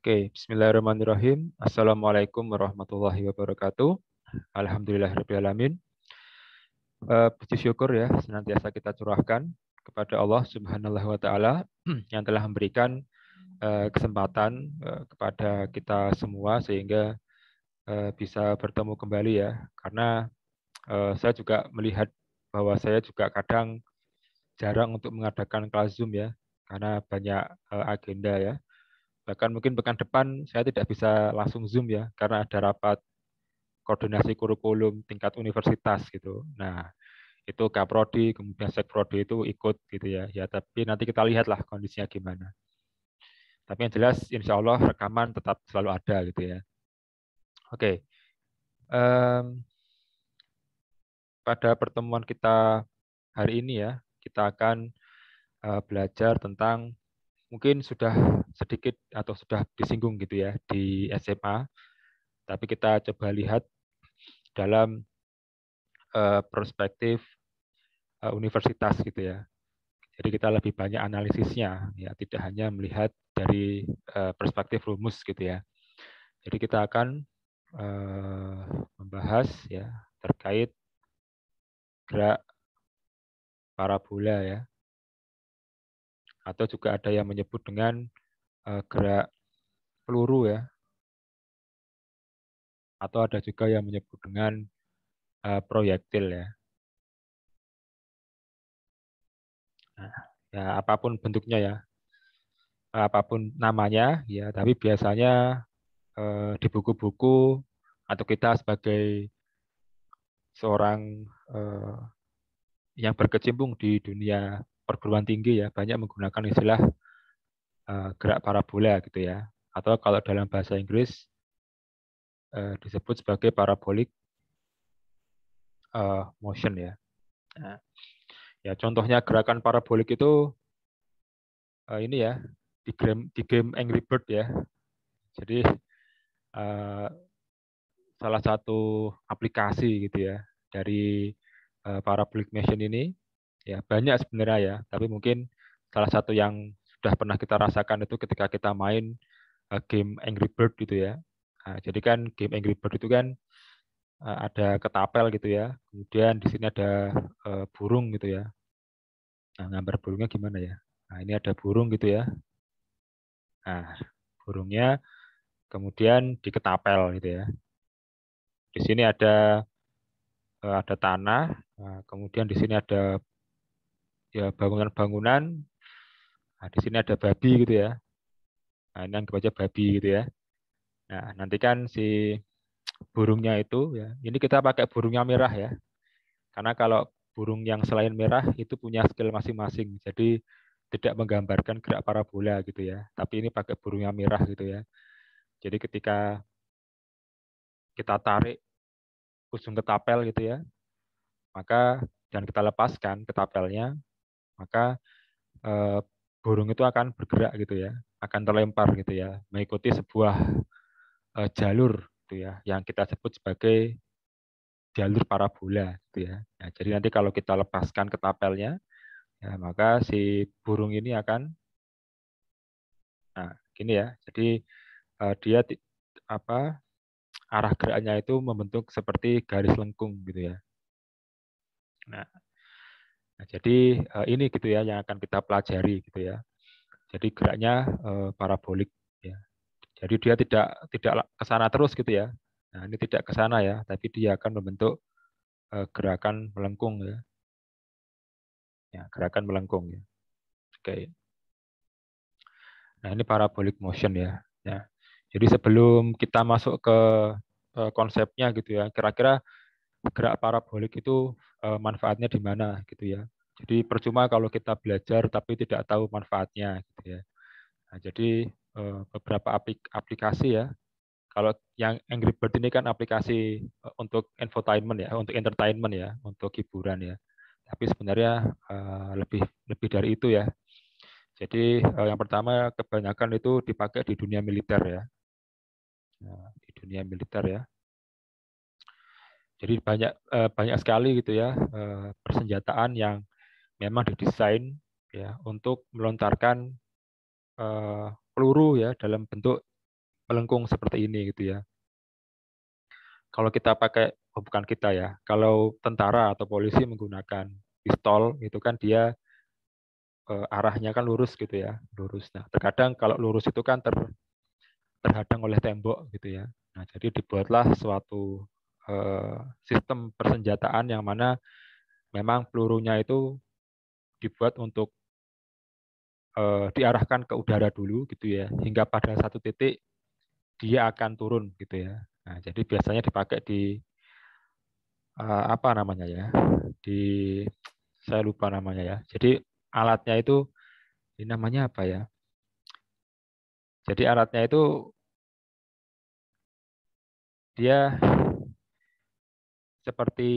Oke, bismillahirrahmanirrahim. Assalamualaikum warahmatullahi wabarakatuh. Alhamdulillahirrahmanirrahim. Puji syukur ya senantiasa kita curahkan kepada Allah Subhanahu wa taala yang telah memberikan kesempatan kepada kita semua sehingga bisa bertemu kembali ya. Karena saya juga melihat bahwa saya juga kadang jarang untuk mengadakan kelas Zoom ya karena banyak agenda ya. Bahkan mungkin pekan depan saya tidak bisa langsung Zoom ya, karena ada rapat koordinasi kurikulum tingkat universitas gitu. Nah, itu Kaprodi, kemudian Sekprodi itu ikut gitu ya. Ya, tapi nanti kita lihatlah kondisinya gimana. Tapi yang jelas, insya Allah rekaman tetap selalu ada gitu ya. Oke, pada pertemuan kita hari ini ya, kita akan belajar tentang mungkin sudah sedikit atau sudah disinggung gitu ya di SMA. Tapi kita coba lihat dalam perspektif universitas gitu ya. Jadi kita lebih banyak analisisnya, ya tidak hanya melihat dari perspektif rumus gitu ya. Jadi kita akan membahas ya terkait gerak parabola ya, atau juga ada yang menyebut dengan gerak peluru ya, atau ada juga yang menyebut dengan proyektil ya. Nah, ya apapun bentuknya ya, apapun namanya ya, tapi biasanya di buku-buku atau kita sebagai seorang yang berkecimpung di dunia perguruan tinggi ya banyak menggunakan istilah gerak parabola gitu ya, atau kalau dalam bahasa Inggris disebut sebagai parabolic motion ya. Nah, ya contohnya gerakan parabolik itu ini ya di game Angry Bird ya. Jadi salah satu aplikasi gitu ya dari parabolic motion ini ya banyak sebenarnya ya, tapi mungkin salah satu yang sudah pernah kita rasakan itu ketika kita main game Angry Bird gitu ya. Nah, jadi kan game Angry Bird itu kan ada ketapel gitu ya, kemudian di sini ada burung gitu ya. Nah, gambar burungnya gimana ya? Nah, ini ada burung gitu ya. Nah, burungnya kemudian diketapel gitu ya. Di sini ada tanah, nah, kemudian di sini ada ya bangunan-bangunan. Nah, di sini ada babi gitu ya. Nah, ini anggap aja babi gitu ya. Nah, nanti kan si burungnya itu ya, ini kita pakai burungnya merah ya. Karena kalau burung yang selain merah itu punya skill masing-masing. Jadi tidak menggambarkan gerak parabola gitu ya. Tapi ini pakai burungnya merah gitu ya. Jadi ketika kita tarik ujung ketapel gitu ya, maka dan kita lepaskan ketapelnya, maka eh, burung itu akan bergerak gitu ya, akan terlempar gitu ya, mengikuti sebuah jalur gitu ya, yang kita sebut sebagai jalur parabola gitu ya. Nah, jadi nanti kalau kita lepaskan ketapelnya, ya, maka si burung ini akan, nah gini ya, jadi dia apa arah geraknya itu membentuk seperti garis lengkung gitu ya. Nah, jadi ini gitu ya yang akan kita pelajari gitu ya. Jadi geraknya parabolik ya. Jadi dia tidak ke sana terus gitu ya. Nah, ini tidak ke sana ya, tapi dia akan membentuk gerakan melengkung ya. Ya, gerakan melengkung ya. Oke. Nah, ini parabolic motion ya. Ya. Jadi sebelum kita masuk ke konsepnya gitu ya, kira-kira gerak parabolik itu manfaatnya di mana gitu ya. Jadi percuma kalau kita belajar tapi tidak tahu manfaatnya gitu ya. Nah, jadi beberapa aplikasi ya. Kalau yang Angry Bird ini kan aplikasi untuk infotainment ya, untuk entertainment ya, untuk hiburan ya. Tapi sebenarnya lebih lebih dari itu ya. Jadi yang pertama kebanyakan itu dipakai di dunia militer ya. Nah, di dunia militer ya. Jadi banyak sekali gitu ya persenjataan yang memang didesain ya untuk melontarkan peluru ya dalam bentuk melengkung seperti ini gitu ya. Kalau kita pakai, bukan kita ya, kalau tentara atau polisi menggunakan pistol itu kan dia arahnya kan lurus gitu ya, lurus. Nah, terkadang kalau lurus itu kan terhadang oleh tembok gitu ya. Nah, jadi dibuatlah suatu sistem persenjataan yang mana memang pelurunya itu dibuat untuk diarahkan ke udara dulu gitu ya, hingga pada satu titik dia akan turun gitu ya. Nah, jadi biasanya dipakai di apa namanya ya? Di saya lupa namanya ya. Jadi alatnya itu ini namanya apa ya? Jadi alatnya itu dia seperti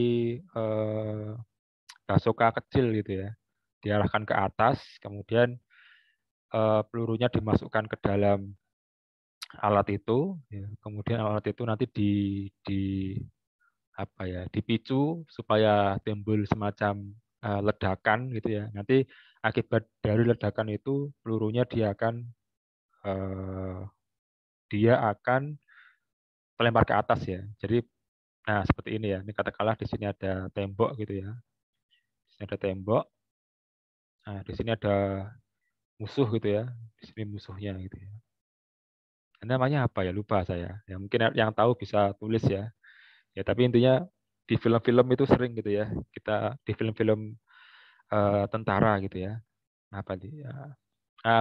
bazooka kecil gitu ya. Diarahkan ke atas, kemudian pelurunya dimasukkan ke dalam alat itu, ya. Kemudian alat itu nanti di apa ya, dipicu supaya timbul semacam ledakan gitu ya. Nanti akibat dari ledakan itu pelurunya eh, dia akan terlempar ke atas ya. Jadi nah seperti ini ya. Ini katakanlah di sini ada tembok gitu ya. Di sini ada tembok. Nah, di sini ada musuh gitu ya. Di sini musuhnya gitu ya. Namanya apa ya? Lupa saya. Ya mungkin yang tahu bisa tulis ya. Ya tapi intinya di film-film itu sering gitu ya. Kita di film-film tentara gitu ya. Apa di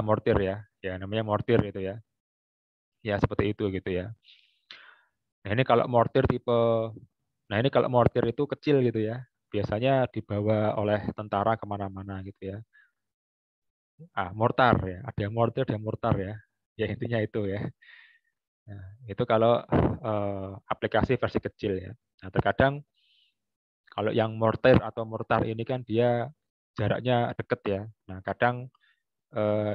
mortir ya. Ya namanya mortir gitu ya. Ya seperti itu gitu ya. Nah, ini kalau mortir tipe ini kalau mortir itu kecil gitu ya. Biasanya dibawa oleh tentara kemana-mana gitu ya. Mortar ya. Ada yang mortir, ada yang mortar ya. Ya intinya itu ya. Nah, itu kalau aplikasi versi kecil ya. Nah, terkadang kalau yang mortir atau mortar ini kan dia jaraknya dekat ya. Nah, kadang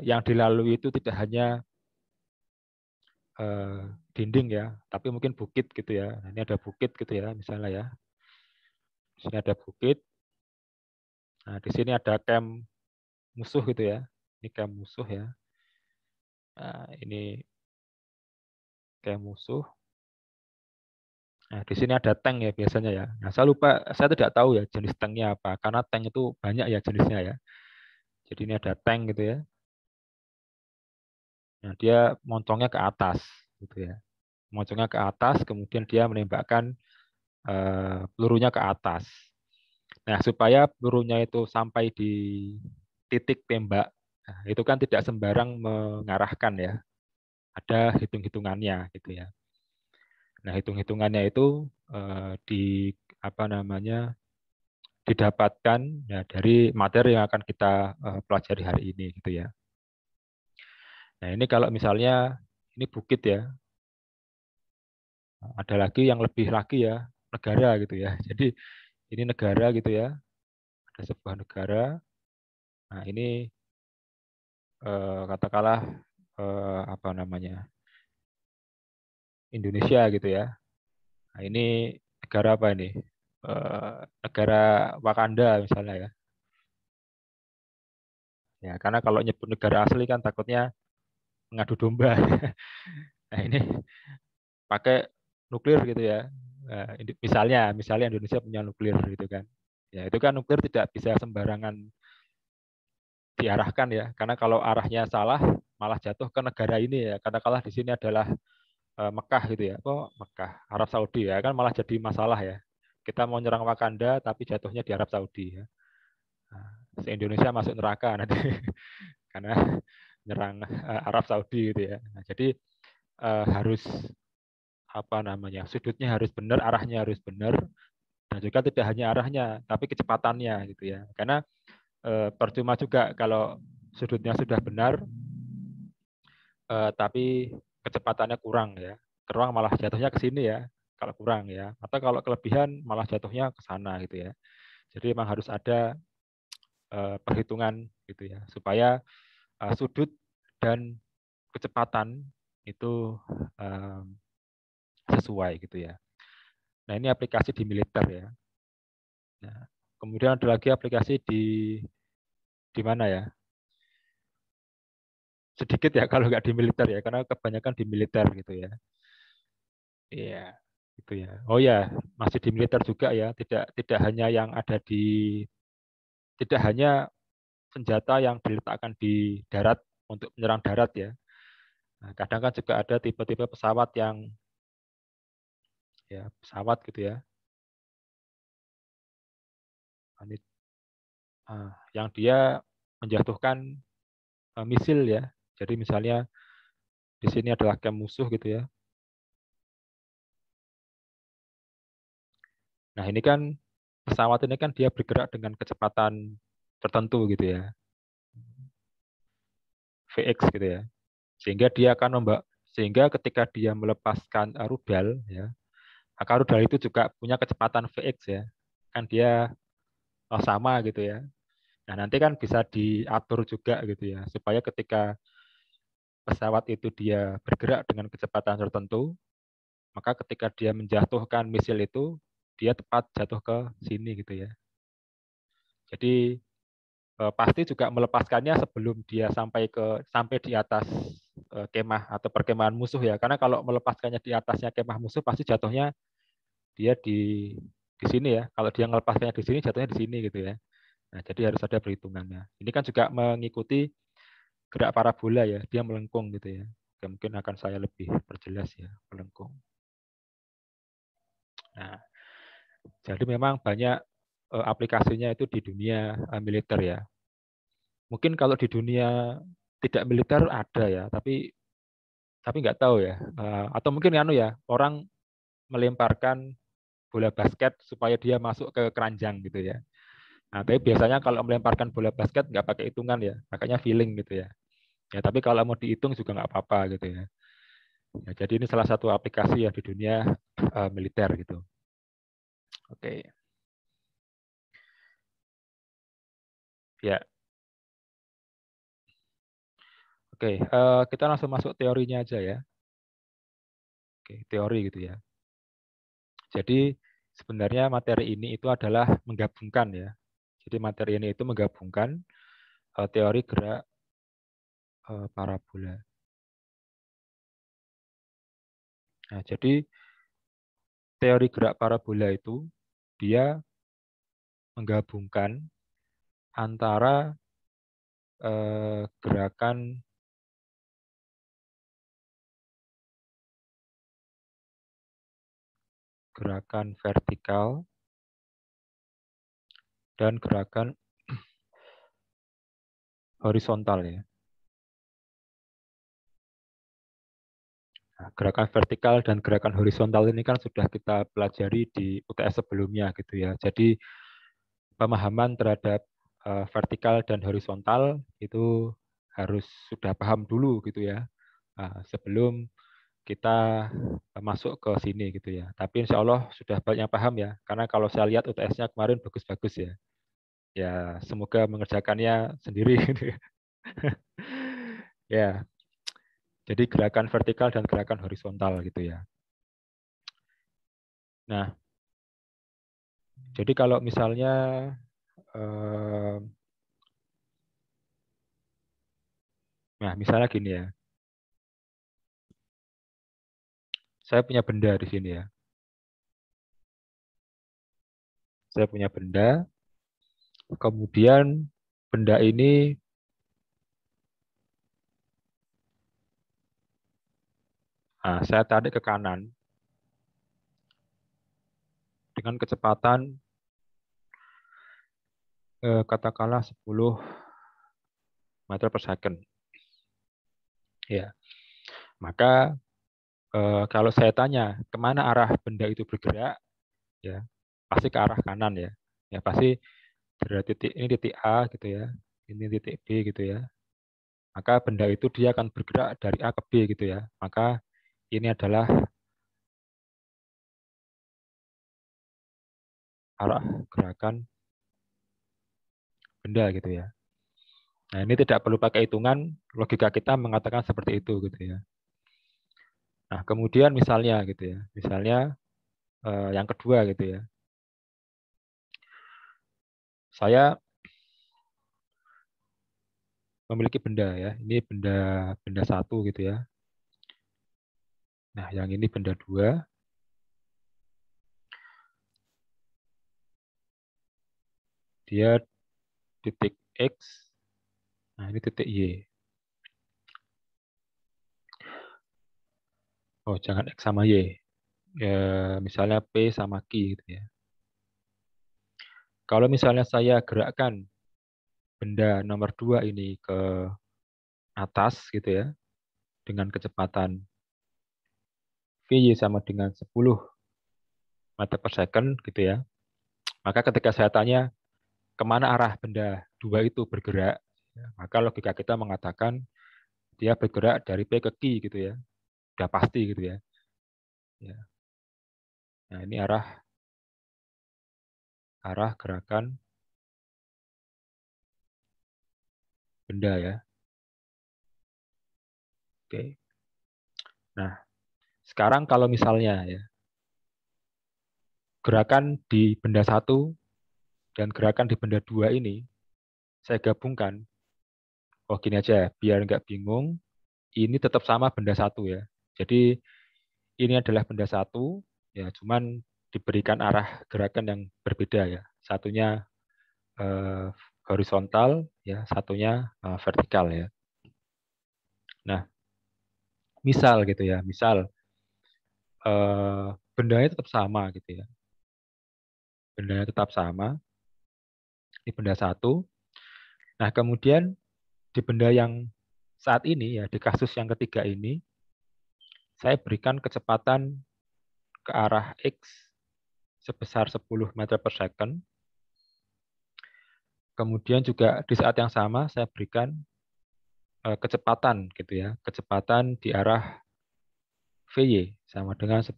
yang dilalui itu tidak hanya dinding ya, tapi mungkin bukit gitu ya. Nah, ini ada bukit gitu ya, misalnya ya. Di sini ada bukit. Nah, di sini ada camp musuh gitu ya. Ini camp musuh ya. Nah, ini camp musuh. Nah, di sini ada tank ya biasanya ya. Nah, saya lupa, saya tidak tahu ya jenis tanknya apa, karena tank itu banyak ya jenisnya ya. Jadi ini ada tank gitu ya. Nah, dia moncongnya ke atas gitu ya. Moncongnya ke atas, kemudian dia menembakkan pelurunya ke atas. Nah, supaya pelurunya itu sampai di titik tembak, nah, itu kan tidak sembarang mengarahkan ya. Ada hitung-hitungannya gitu ya. Nah, hitung-hitungannya itu di apa namanya didapatkan ya dari materi yang akan kita pelajari hari ini gitu ya. Nah, ini kalau misalnya ini bukit ya, ada lagi yang lebih lagi ya, negara gitu ya. Jadi ini negara gitu ya, ada sebuah negara. Nah, ini katakanlah apa namanya Indonesia gitu ya. Nah, ini negara apa ini? Negara Wakanda misalnya ya. Ya, karena kalau nyebut negara asli kan takutnya mengadu domba. Nah, ini pakai nuklir gitu ya. Nah, misalnya Indonesia punya nuklir gitu kan. Ya, itu kan nuklir tidak bisa sembarangan diarahkan ya. Karena kalau arahnya salah malah jatuh ke negara ini ya. Katakanlah di sini adalah Mekah gitu ya. Mekah, Arab Saudi ya kan malah jadi masalah ya. Kita mau nyerang Wakanda tapi jatuhnya di Arab Saudi ya. Nah, se-Indonesia masuk neraka nanti karena nyerang Arab Saudi gitu ya. Nah, jadi harus apa namanya sudutnya harus benar, arahnya harus benar, dan juga tidak hanya arahnya tapi kecepatannya gitu ya. Karena percuma juga kalau sudutnya sudah benar tapi kecepatannya kurang ya. Kurang malah jatuhnya ke sini ya kalau kurang ya. Atau kalau kelebihan malah jatuhnya ke sana gitu ya. Jadi memang harus ada perhitungan gitu ya supaya sudut dan kecepatan itu sesuai gitu ya. Nah, ini aplikasi di militer ya. Nah, kemudian ada lagi aplikasi di mana ya? sedikit ya kalau nggak di militer ya, karena kebanyakan di militer gitu ya. Iya, gitu ya. Oh ya, masih di militer juga ya. Tidak hanya yang ada di tidak hanya senjata yang diletakkan di darat untuk menyerang darat ya. Nah, kadang kan juga ada tipe-tipe pesawat yang ya pesawat gitu ya, yang dia menjatuhkan misil ya. Jadi misalnya di sini adalah camp musuh gitu ya. Nah ini kan pesawat ini kan dia bergerak dengan kecepatan tertentu gitu ya, Vx gitu ya. Sehingga dia akan sehingga ketika dia melepaskan rudal ya, maka rudal itu juga punya kecepatan Vx ya. Kan dia sama gitu ya. Nah, nanti kan bisa diatur juga gitu ya, supaya ketika pesawat itu dia bergerak dengan kecepatan tertentu, maka ketika dia menjatuhkan misil itu, dia tepat jatuh ke sini gitu ya. Jadi pasti juga melepaskannya sebelum dia sampai di atas kemah atau perkemahan musuh ya. Karena kalau melepaskannya di atasnya kemah musuh pasti jatuhnya dia di sini ya. Kalau dia melepaskannya di sini jatuhnya di sini gitu ya. Nah, jadi harus ada perhitungannya. Ini kan juga mengikuti gerak parabola ya, dia melengkung gitu ya. Oke, mungkin akan saya lebih perjelas ya, melengkung. Nah, jadi memang banyak aplikasinya itu di dunia militer ya. Mungkin kalau di dunia tidak militer ada ya, tapi nggak tahu ya. Atau mungkin anu ya, orang melemparkan bola basket supaya dia masuk ke keranjang gitu ya. Nah, tapi biasanya kalau melemparkan bola basket nggak pakai hitungan ya, makanya feeling gitu ya. Ya, tapi kalau mau dihitung juga nggak apa-apa gitu ya. Ya, jadi ini salah satu aplikasi ya di dunia militer gitu. Oke, ya, oke. Kita langsung masuk teorinya aja ya. Oke, teori gitu ya. Jadi sebenarnya materi ini itu adalah menggabungkan ya. Jadi materi ini itu menggabungkan teori gerak parabola. Nah, jadi teori gerak parabola itu dia menggabungkan antara gerakan gerakan vertikal dan gerakan horizontal ya. Nah, gerakan vertikal dan gerakan horizontal ini kan sudah kita pelajari di UTS sebelumnya gitu ya. Jadi pemahaman terhadap vertikal dan horizontal itu harus sudah paham dulu gitu ya. Sebelum kita masuk ke sini gitu ya. Tapi insya Allah sudah banyak paham ya. Karena kalau saya lihat UTS-nya kemarin bagus-bagus ya. Ya semoga mengerjakannya sendiri. Gitu ya. Ya, jadi gerakan vertikal dan gerakan horizontal gitu ya. Nah, jadi kalau misalnya eh, nah misalnya gini ya. Saya punya benda di sini ya. Saya punya benda, kemudian benda ini saya tarik ke kanan dengan kecepatan katakanlah 10 meter per second. Ya, maka kalau saya tanya kemana arah benda itu bergerak, ya pasti ke arah kanan ya. Ya pasti dari titik ini titik A gitu ya, ini titik B gitu ya. Maka benda itu dia akan bergerak dari A ke B gitu ya. Maka ini adalah arah gerakan benda gitu ya. Nah, ini tidak perlu pakai hitungan, logika kita mengatakan seperti itu gitu ya. Nah, kemudian misalnya gitu ya. Misalnya yang kedua gitu ya. Saya memiliki benda ya. Ini benda satu gitu ya. Nah, yang ini benda dua. Dia titik X. Nah, ini titik Y. Oh, jangan X sama Y. Ya, misalnya P sama Q gitu ya. Kalau misalnya saya gerakkan benda nomor 2 ini ke atas gitu ya, dengan kecepatan VY sama dengan 10 meter per second gitu ya. Maka ketika saya tanya kemana arah benda dua itu bergerak, ya, maka logika kita mengatakan dia bergerak dari P ke Q gitu ya. Udah pasti gitu ya. Ya. Nah, ini arah gerakan benda ya. Oke. Nah, sekarang kalau misalnya ya gerakan di benda satu dan gerakan di benda dua ini saya gabungkan. Oh gini aja, biar nggak bingung, ini tetap sama benda satu ya. Jadi ini adalah benda satu, ya cuman diberikan arah gerakan yang berbeda ya. Satunya eh, horizontal, ya satunya vertikal ya. Nah, misal gitu ya, misal bendanya tetap sama gitu ya. Bendanya tetap sama, ini benda satu. Nah, kemudian di benda yang saat ini ya, di kasus yang ketiga ini, saya berikan kecepatan ke arah X sebesar 10 meter per second. Kemudian juga di saat yang sama saya berikan kecepatan gitu ya, kecepatan di arah VY sama dengan 10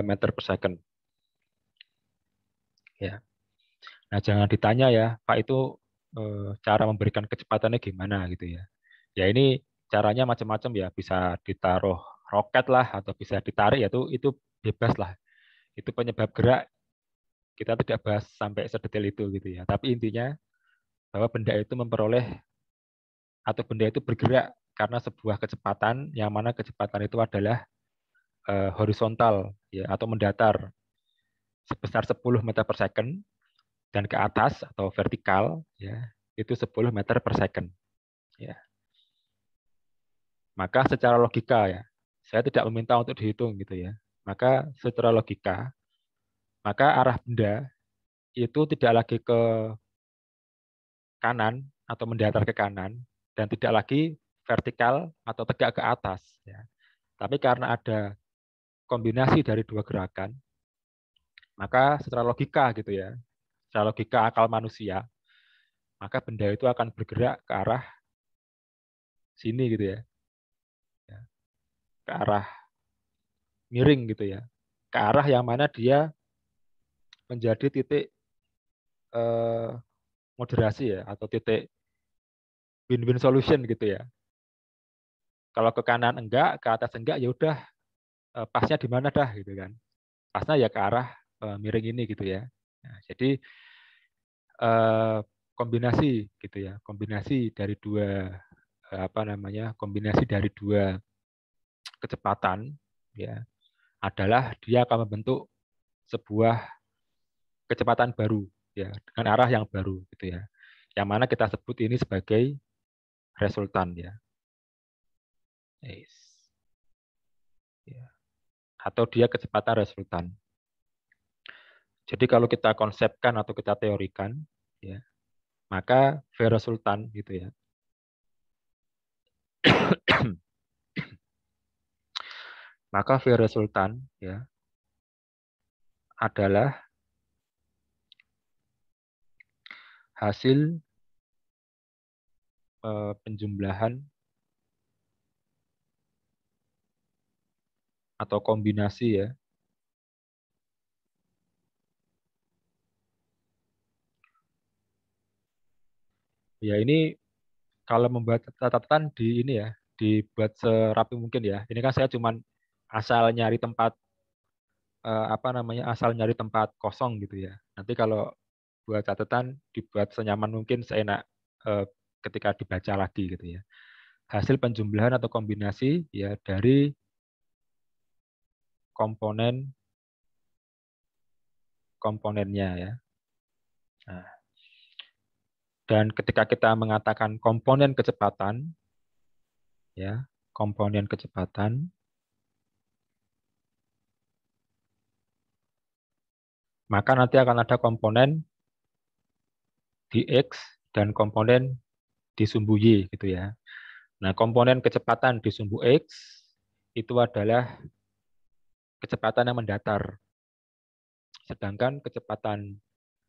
meter per second. Ya. Nah, jangan ditanya ya, Pak itu cara memberikan kecepatannya gimana gitu ya. Ya ini caranya macam-macam ya, bisa ditaruh roket lah atau bisa ditarik ya itu bebas lah. Itu penyebab gerak kita tidak bahas sampai sedetail itu gitu ya. Tapi intinya bahwa benda itu memperoleh atau benda itu bergerak karena sebuah kecepatan yang mana kecepatan itu adalah horizontal ya atau mendatar sebesar 10 meter per second dan ke atas atau vertikal ya itu 10 meter per second ya. Maka secara logika ya, saya tidak meminta untuk dihitung gitu ya. Maka secara logika, maka arah benda itu tidak lagi ke kanan atau mendatar ke kanan dan tidak lagi vertikal atau tegak ke atas ya. Tapi karena ada kombinasi dari dua gerakan, maka secara logika gitu ya, secara logika akal manusia, maka benda itu akan bergerak ke arah sini gitu ya, ke arah miring gitu ya, ke arah yang mana dia menjadi titik eh, moderasi ya, atau titik win-win solution gitu ya. Kalau ke kanan enggak, ke atas enggak, ya udah pasnya di mana dah gitu kan. Pasnya ya ke arah miring ini gitu ya. Nah, jadi eh, kombinasi gitu ya, kombinasi dari dua apa namanya, kombinasi dari dua kecepatan ya adalah dia akan membentuk sebuah kecepatan baru ya dengan arah yang baru gitu ya. Yang mana kita sebut ini sebagai resultan ya. Yes. Ya. Atau dia kecepatan resultan. Jadi kalau kita konsepkan atau kita teorikan ya, maka V resultan gitu ya. Maka V resultan ya adalah hasil penjumlahan atau kombinasi ya. Ya ini kalau membuat catatan di ini ya, dibuat serapi mungkin ya. Ini kan saya cuman asal nyari tempat apa namanya, asal nyari tempat kosong gitu ya. Nanti kalau buat catatan dibuat senyaman mungkin, seenak ketika dibaca lagi gitu ya. Hasil penjumlahan atau kombinasi ya dari komponennya ya. Nah, dan ketika kita mengatakan komponen kecepatan ya, komponen kecepatan, maka nanti akan ada komponen di X dan komponen di sumbu Y gitu ya. Nah, komponen kecepatan di sumbu X itu adalah kecepatan yang mendatar. Sedangkan kecepatan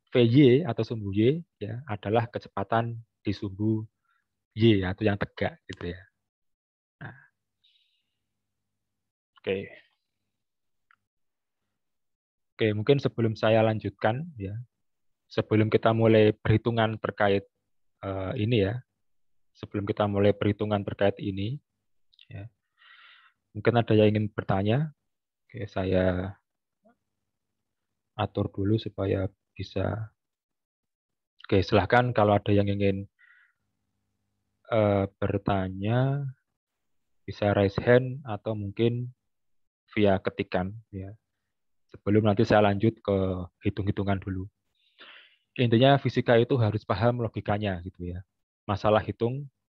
VY atau sumbu Y ya adalah kecepatan di sumbu Y atau yang tegak gitu ya. Nah, oke. Oke, mungkin sebelum saya lanjutkan ya, sebelum kita mulai perhitungan terkait ini ya, sebelum kita mulai perhitungan terkait ini ya, mungkin ada yang ingin bertanya. Oke, saya atur dulu supaya bisa. Oke, silahkan kalau ada yang ingin bertanya, bisa raise hand atau mungkin via ketikan ya. Sebelum nanti saya lanjut ke hitung-hitungan dulu. Intinya fisika itu harus paham logikanya gitu ya. Masalah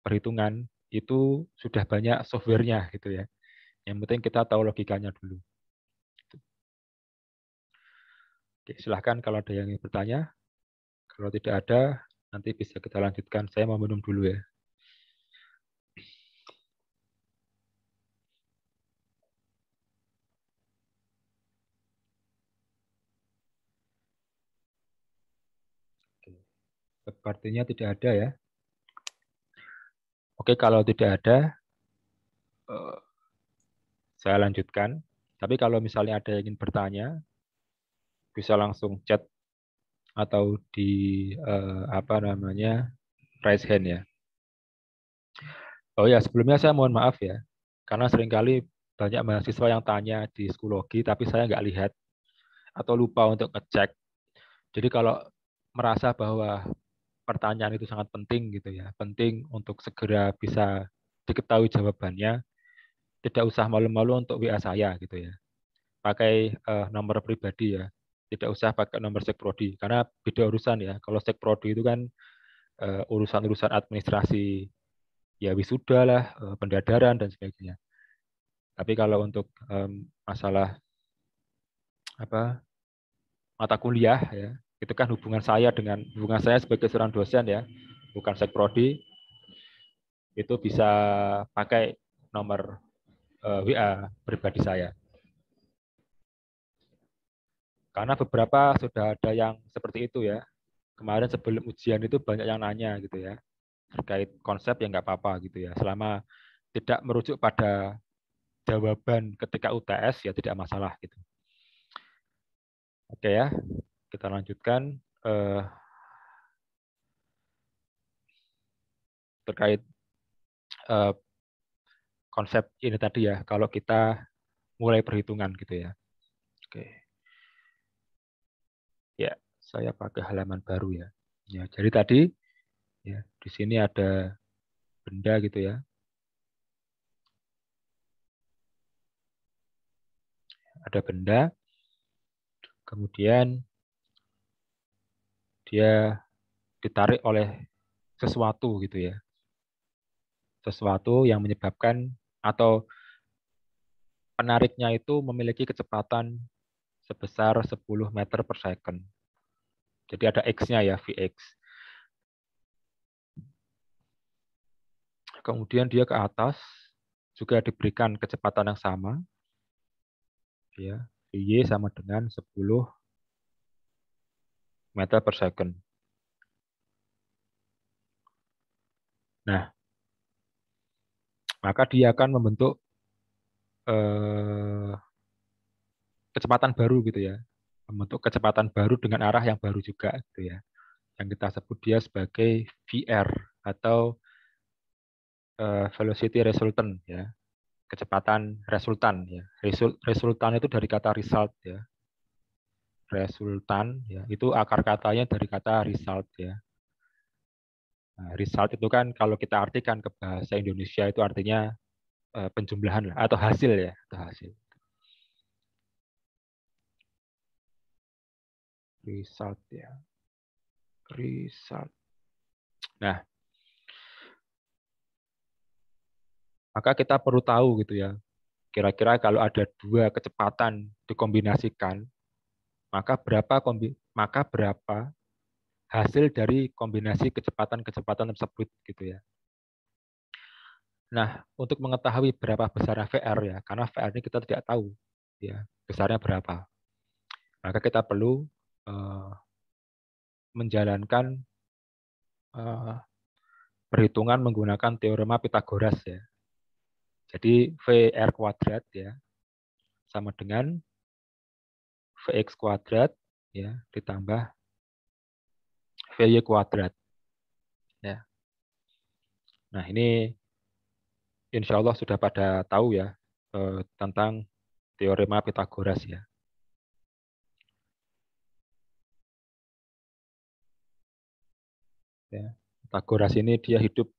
perhitungan itu sudah banyak softwarenya gitu ya. Yang penting kita tahu logikanya dulu. Oke, silahkan kalau ada yang ingin bertanya. Kalau tidak ada, nanti bisa kita lanjutkan. Saya mau minum dulu ya. Sepertinya tidak ada ya. Oke, kalau tidak ada, saya lanjutkan. Tapi kalau misalnya ada yang ingin bertanya, bisa langsung chat atau di apa namanya raise hand ya. Oh ya, sebelumnya saya mohon maaf ya, karena seringkali banyak mahasiswa yang tanya di Schoology, tapi saya nggak lihat atau lupa untuk ngecek. Jadi kalau merasa bahwa pertanyaan itu sangat penting gitu ya, penting untuk segera bisa diketahui jawabannya, tidak usah malu-malu untuk WA saya gitu ya. Pakai nomor pribadi ya, tidak usah pakai nomor Sekprodi karena beda urusan ya. Kalau Sekprodi itu kan urusan-urusan administrasi ya wisuda lah, pendadaran dan sebagainya. Tapi kalau untuk masalah apa mata kuliah ya, itu kan hubungan saya sebagai seorang dosen ya, bukan Sekprodi, itu bisa pakai nomor WA pribadi saya. Karena beberapa sudah ada yang seperti itu ya. Kemarin sebelum ujian itu banyak yang nanya gitu ya. Terkait konsep ya nggak apa-apa gitu ya. Selama tidak merujuk pada jawaban ketika UTS ya tidak masalah gitu. Oke ya, kita lanjutkan terkait konsep ini tadi ya. Kalau kita mulai perhitungan gitu ya. Oke. Ya, saya pakai halaman baru ya. Ya, jadi tadi ya di sini ada benda gitu ya. Ada benda, kemudian dia ditarik oleh sesuatu gitu ya. Sesuatu yang menyebabkan atau penariknya itu memiliki kecepatan sebesar 10 meter per second. Jadi ada X-nya ya, Vx. Kemudian dia ke atas juga diberikan kecepatan yang sama. Ya, Vy sama dengan 10 meter per second. Nah, maka dia akan membentuk kecepatan baru gitu ya. Membentuk kecepatan baru dengan arah yang baru juga gitu ya. Yang kita sebut dia sebagai VR atau velocity resultant ya. Kecepatan resultan ya. Resultan itu dari kata result ya. Resultan ya, itu akar katanya dari kata result ya. Nah, result itu kan kalau kita artikan ke bahasa Indonesia itu artinya penjumlahan lah, atau hasil ya, atau hasil. Result ya. Result. Nah, maka kita perlu tahu gitu ya. Kira-kira kalau ada dua kecepatan dikombinasikan, maka berapa hasil dari kombinasi kecepatan-kecepatan tersebut gitu ya. Nah, untuk mengetahui berapa besar VR ya, karena VR ini kita tidak tahu ya besarnya berapa, maka kita perlu menjalankan perhitungan menggunakan teorema Pythagoras ya. Jadi VR kuadrat ya sama dengan Vx kuadrat ya ditambah Vy kuadrat ya. Nah, ini insya Allah sudah pada tahu ya tentang teorema Pythagoras ya. Ya. Pythagoras ini dia hidup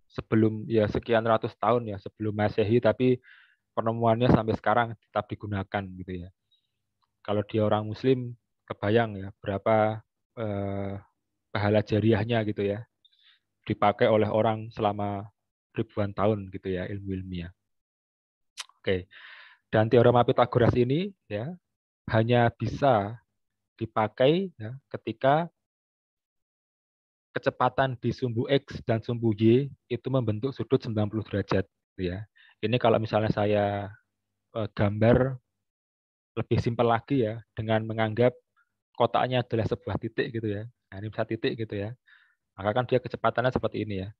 sebelum ya sekian ratus tahun ya sebelum Masehi, tapi penemuannya sampai sekarang tetap digunakan gitu ya. Kalau dia orang Muslim, kebayang ya berapa pahala jariahnya gitu ya, dipakai oleh orang selama ribuan tahun gitu ya ilmu ilmiah. Oke, dan teorema Pythagoras ini ya hanya bisa dipakai ya, ketika kecepatan di sumbu X dan sumbu Y itu membentuk sudut 90 derajat. Ya. Ini kalau misalnya saya gambar lebih simpel lagi ya, dengan menganggap kotaknya adalah sebuah titik gitu ya. Nah, ini bisa titik gitu ya. Maka kan dia kecepatannya seperti ini ya.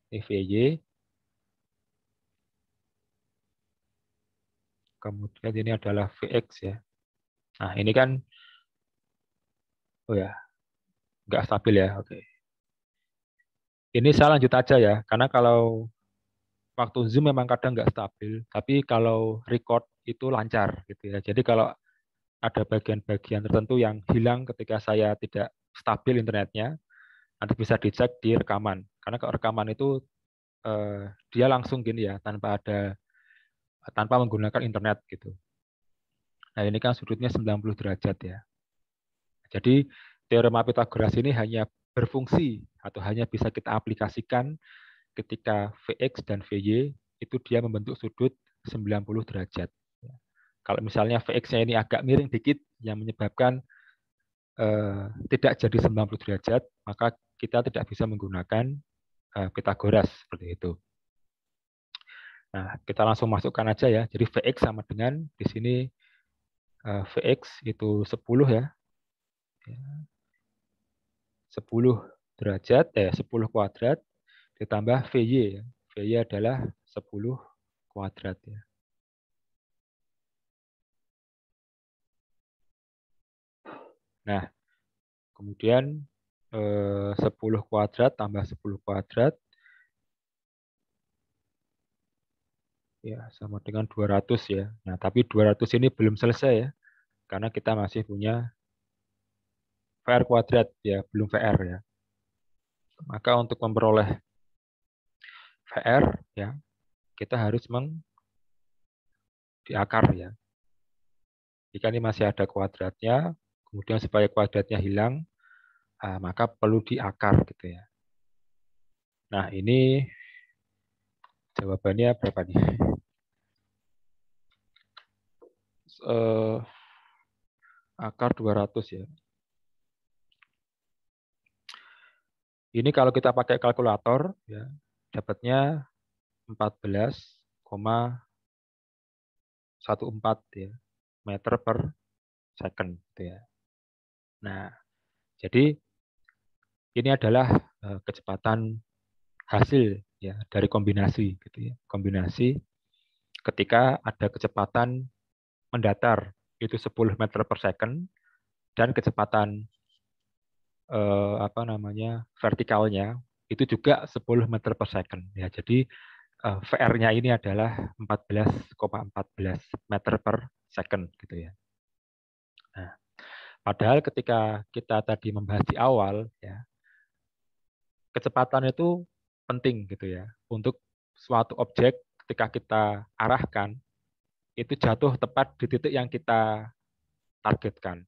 Ini VY, kemudian ini adalah Vx ya. Nah, ini kan, oh ya, nggak stabil ya. Oke. Ini saya lanjut aja ya, karena kalau waktu Zoom memang kadang nggak stabil, tapi kalau record itu lancar gitu ya. Jadi kalau ada bagian-bagian tertentu yang hilang ketika saya tidak stabil internetnya, nanti bisa dicek di rekaman. Karena kalau rekaman itu dia langsung gini ya, tanpa menggunakan internet gitu. Nah, ini kan sudutnya 90 derajat ya. Jadi teorema Pythagoras ini hanya berfungsi atau hanya bisa kita aplikasikan ketika Vx dan Vy itu dia membentuk sudut 90 derajat. Kalau misalnya Vx-nya ini agak miring dikit yang menyebabkan tidak jadi 90 derajat, maka kita tidak bisa menggunakan Pythagoras seperti itu. Nah, kita langsung masukkan aja ya. Jadi Vx sama dengan di sini Vx itu 10 ya. 10 derajat 10 kuadrat ditambah Vy ya. Vy adalah 10 kuadrat ya. Nah, kemudian 10 kuadrat tambah 10 kuadrat ya sama dengan 200 ya. Nah, tapi 200 ini belum selesai ya. Karena kita masih punya VR kuadrat ya, belum VR ya. Maka untuk memperoleh VR ya, kita harus diakar ya. Jika ini masih ada kuadratnya, kemudian supaya kuadratnya hilang, maka perlu diakar gitu ya. Nah, ini jawabannya berapa nih? Akar 200 ya. Ini kalau kita pakai kalkulator ya, dapatnya 14,14 ya, meter per second gitu ya. Nah, jadi ini adalah kecepatan hasil ya dari kombinasi gitu ya. Kombinasi ketika ada kecepatan mendatar itu 10 meter per second dan kecepatan vertikalnya itu juga 10 meter per second ya. Jadi VR-nya ini adalah 14,14 meter per second gitu ya. Nah, padahal ketika kita tadi membahas di awal ya, kecepatan itu penting gitu ya. Untuk suatu objek ketika kita arahkan itu jatuh tepat di titik yang kita targetkan.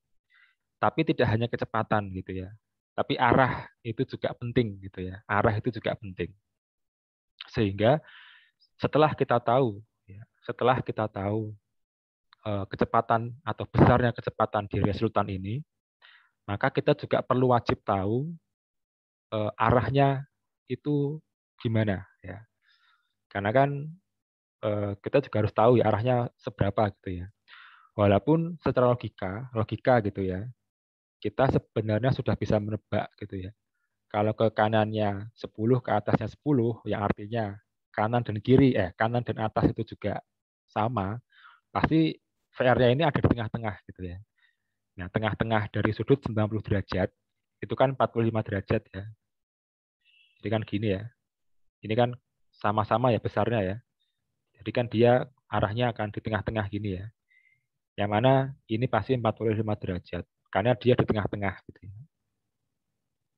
Tapi tidak hanya kecepatan gitu ya. Tapi arah itu juga penting gitu ya. Arah itu juga penting. Sehingga setelah kita tahu ya, setelah kita tahu kecepatan atau besarnya kecepatan di resultan ini, maka kita juga perlu wajib tahu arahnya itu gimana ya. Karena kan kita juga harus tahu ya arahnya seberapa gitu ya. Walaupun secara logika gitu ya, kita sebenarnya sudah bisa menebak gitu ya. Kalau ke kanannya 10, ke atasnya 10, yang artinya kanan dan kiri, kanan dan atas itu juga sama, pasti VR-nya ini ada di tengah-tengah gitu ya. Nah, tengah-tengah dari sudut 90 derajat, itu kan 45 derajat ya. Jadi kan gini ya, ini kan sama-sama ya besarnya ya. Jadi kan dia arahnya akan di tengah-tengah gini ya. Yang mana ini pasti 45 derajat, karena dia di tengah-tengah gitu ya.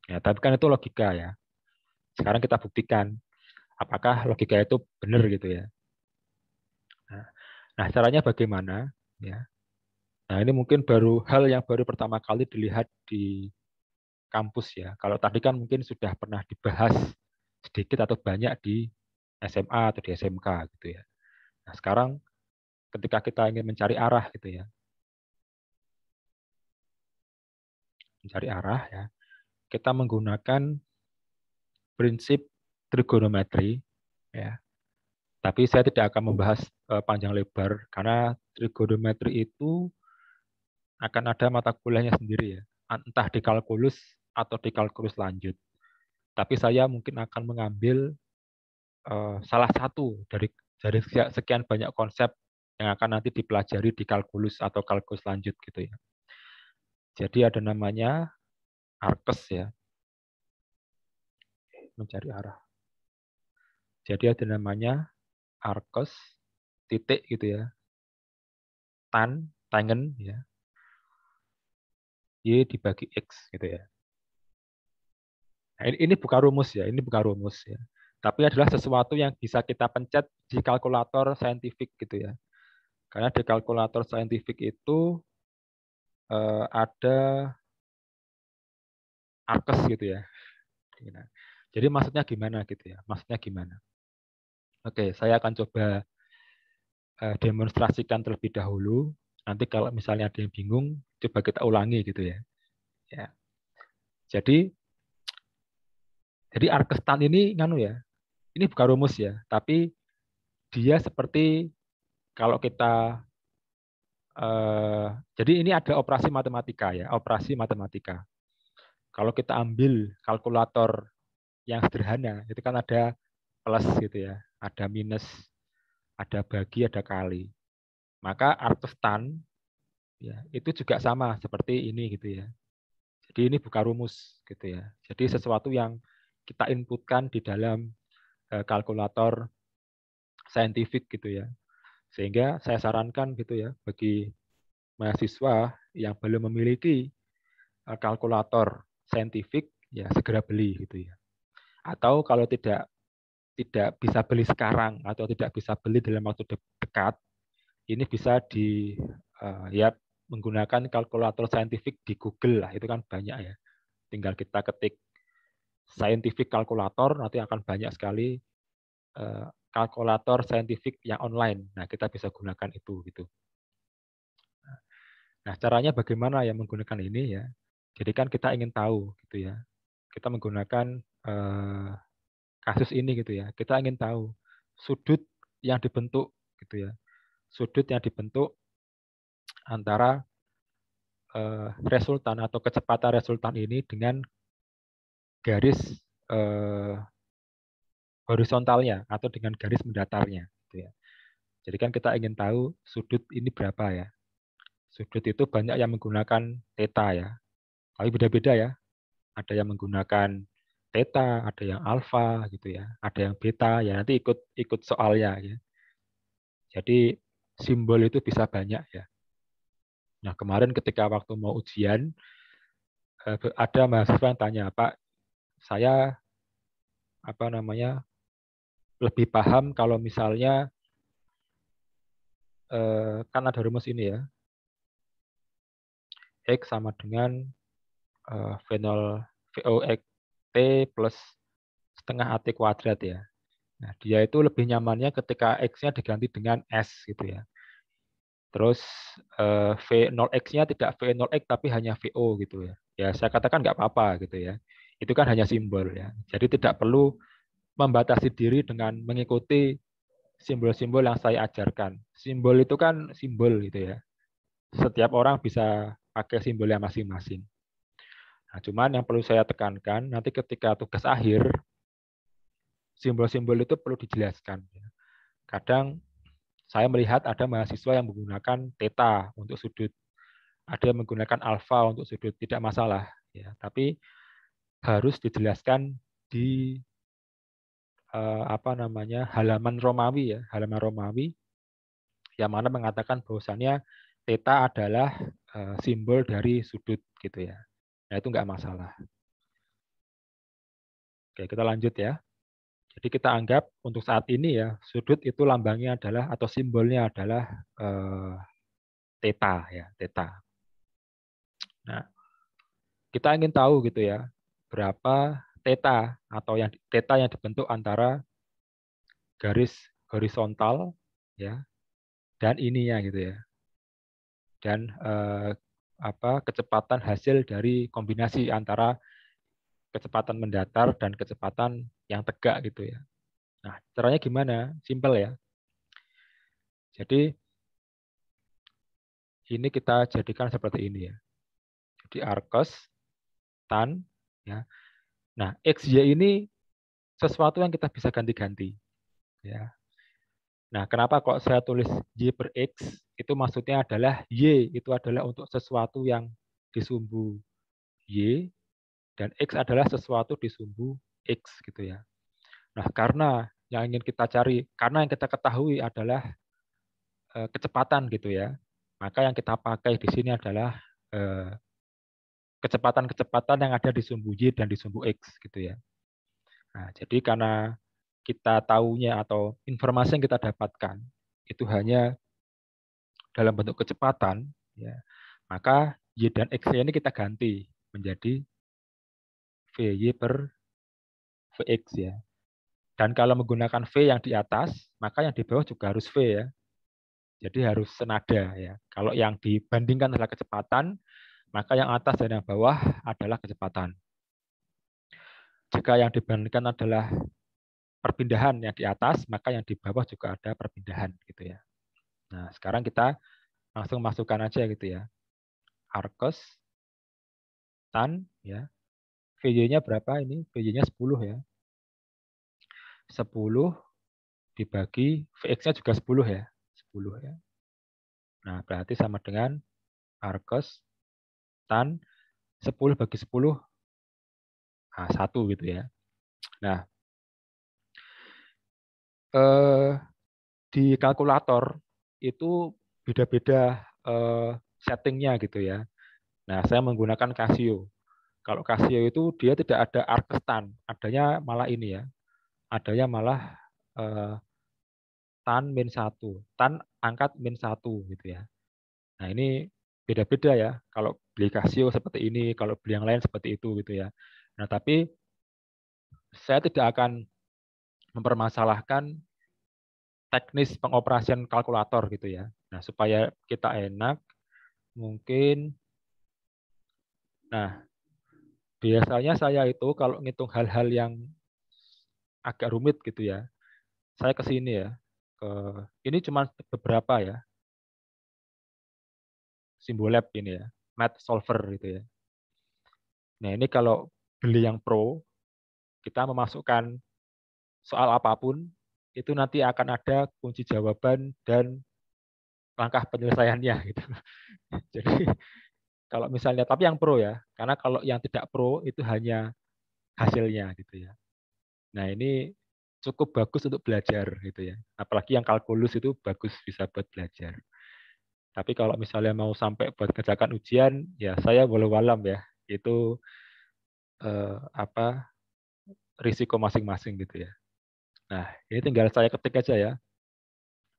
Ya, tapi kan itu logika ya. Sekarang kita buktikan apakah logika itu benar gitu ya. Nah, caranya bagaimana? Ya. Nah, ini mungkin hal yang baru pertama kali dilihat di kampus ya. Kalau tadi kan mungkin sudah pernah dibahas sedikit atau banyak di SMA atau di SMK gitu ya. Nah, sekarang ketika kita ingin mencari arah gitu ya, mencari arah ya, kita menggunakan prinsip trigonometri ya. Tapi saya tidak akan membahas panjang lebar karena trigonometri itu akan ada mata kuliahnya sendiri ya. Entah di kalkulus atau di kalkulus lanjut. Tapi saya mungkin akan mengambil salah satu dari sekian banyak konsep yang akan nanti dipelajari di kalkulus atau kalkulus lanjut gitu ya. Jadi ada namanya ARCES ya, mencari arah. Jadi ada namanya ARCES titik gitu ya, tangen ya, y dibagi x gitu ya. Nah, ini bukan rumus ya, ini bukan rumus ya. Tapi adalah sesuatu yang bisa kita pencet di kalkulator saintifik gitu ya. Karena di kalkulator saintifik itu ada ARCES gitu ya. Jadi maksudnya gimana gitu ya? Maksudnya gimana? Oke, saya akan coba demonstrasikan terlebih dahulu. Nanti kalau misalnya ada yang bingung, coba kita ulangi gitu ya. Ya. Jadi Arkestan ini nganu ya. Ini bukan rumus ya, tapi dia seperti kalau kita jadi ini ada operasi matematika ya, operasi matematika. Kalau kita ambil kalkulator yang sederhana, itu kan ada plus gitu ya, ada minus, ada bagi, ada kali. Maka Arkestan ya, itu juga sama seperti ini gitu ya. Jadi ini bukan rumus gitu ya. Jadi sesuatu yang kita inputkan di dalam kalkulator saintifik gitu ya. Sehingga saya sarankan gitu ya bagi mahasiswa yang belum memiliki kalkulator saintifik ya segera beli gitu ya. Atau kalau tidak bisa beli sekarang atau tidak bisa beli dalam waktu dekat, ini bisa ya menggunakan kalkulator saintifik di Google lah, itu kan banyak ya. Tinggal kita ketik scientific kalkulator, nanti akan banyak sekali kalkulator saintifik yang online. Nah, kita bisa gunakan itu gitu. Nah, caranya bagaimana ya menggunakan ini ya? Jadi kan kita ingin tahu gitu ya. Kita menggunakan kasus ini gitu ya. Kita ingin tahu sudut yang dibentuk gitu ya. Sudut yang dibentuk antara resultan atau kecepatan resultan ini dengan garis horizontalnya atau dengan garis mendatarnya. Gitu ya. Jadi kan kita ingin tahu sudut ini berapa ya. Sudut itu banyak yang menggunakan theta ya. Tapi beda-beda ya. Ada yang menggunakan theta, ada yang alfa gitu ya, ada yang beta ya. Nanti ikut soalnya ya. Jadi simbol itu bisa banyak ya. Nah kemarin ketika waktu mau ujian ada mahasiswa yang tanya, Pak, saya apa namanya lebih paham kalau misalnya kan ada rumus ini ya, X sama dengan V0 VOX T plus setengah AT kuadrat ya. Nah, dia itu lebih nyamannya ketika X-nya diganti dengan S gitu ya. Terus V0X-nya tidak V0X tapi hanya VO gitu ya. Ya saya katakan nggak apa-apa gitu ya. Itu kan hanya simbol ya. Jadi tidak perlu membatasi diri dengan mengikuti simbol-simbol yang saya ajarkan. Simbol itu kan simbol gitu ya. Setiap orang bisa pakai simbolnya masing-masing. Nah, cuman yang perlu saya tekankan, nanti ketika tugas akhir, simbol-simbol itu perlu dijelaskan. Kadang saya melihat ada mahasiswa yang menggunakan theta untuk sudut, ada yang menggunakan alfa untuk sudut, tidak masalah. Ya, tapi harus dijelaskan di apa namanya halaman Romawi ya, halaman Romawi yang mana mengatakan bahwasannya theta adalah simbol dari sudut gitu ya. Nah itu nggak masalah. Oke, kita lanjut ya. Jadi kita anggap untuk saat ini ya, sudut itu lambangnya adalah atau simbolnya adalah theta ya, theta. Nah, kita ingin tahu gitu ya, berapa theta atau yang theta yang dibentuk antara garis horizontal ya dan ininya gitu ya. Dan kecepatan hasil dari kombinasi antara kecepatan mendatar dan kecepatan yang tegak gitu ya. Nah, caranya gimana? Simpel ya. Jadi ini kita jadikan seperti ini ya. Jadi arcos tan ya. Nah, xy ini sesuatu yang kita bisa ganti-ganti ya. Nah, kenapa kok saya tulis y per x? Itu maksudnya adalah y itu adalah untuk sesuatu yang disumbu y dan x adalah sesuatu disumbu x gitu ya. Nah, karena yang ingin kita cari, karena yang kita ketahui adalah kecepatan gitu ya. Maka yang kita pakai di sini adalah kecepatan-kecepatan yang ada di sumbu Y dan di sumbu X gitu ya. Nah, jadi karena kita tahunya atau informasi yang kita dapatkan itu hanya dalam bentuk kecepatan, ya, maka Y dan X ini kita ganti menjadi VY per Vx ya. Dan kalau menggunakan V yang di atas, maka yang di bawah juga harus V ya. Jadi harus senada ya. Kalau yang dibandingkan adalah kecepatan, maka yang atas dan yang bawah adalah kecepatan. Jika yang dibandingkan adalah perpindahan yang di atas, maka yang di bawah juga ada perpindahan gitu ya. Nah, sekarang kita langsung masukkan aja gitu ya. Arcos tan ya. VY-nya berapa ini? VY-nya 10 ya. 10 dibagi Vx-nya juga 10 ya. 10 ya. Nah, berarti sama dengan arcos tan 10 bagi 10 1 gitu ya. Nah, di kalkulator itu beda-beda settingnya gitu ya. Nah, saya menggunakan Casio. Kalau Casio itu dia tidak ada arcstan, adanya malah ini ya, adanya malah tan min 1, tan angkat min 1 gitu ya. Nah, ini beda-beda ya. Kalau beli Casio seperti ini, kalau beli yang lain seperti itu gitu ya. Nah, tapi saya tidak akan mempermasalahkan teknis pengoperasian kalkulator gitu ya. Nah, supaya kita enak, mungkin, nah, biasanya saya itu kalau ngitung hal-hal yang agak rumit gitu ya, saya ke sini ya. Ini cuma beberapa ya, Simbolab ini ya, Math Solver gitu ya. Nah, ini kalau beli yang pro, kita memasukkan soal apapun, itu nanti akan ada kunci jawaban dan langkah penyelesaiannya gitu. Jadi kalau misalnya, tapi yang pro ya, karena kalau yang tidak pro itu hanya hasilnya gitu ya. Nah, ini cukup bagus untuk belajar gitu ya. Apalagi yang kalkulus itu bagus bisa buat belajar. Tapi kalau misalnya mau sampai buat kerjakan ujian, ya saya walau alam ya. Itu apa risiko masing-masing gitu ya. Nah, ini tinggal saya ketik aja ya.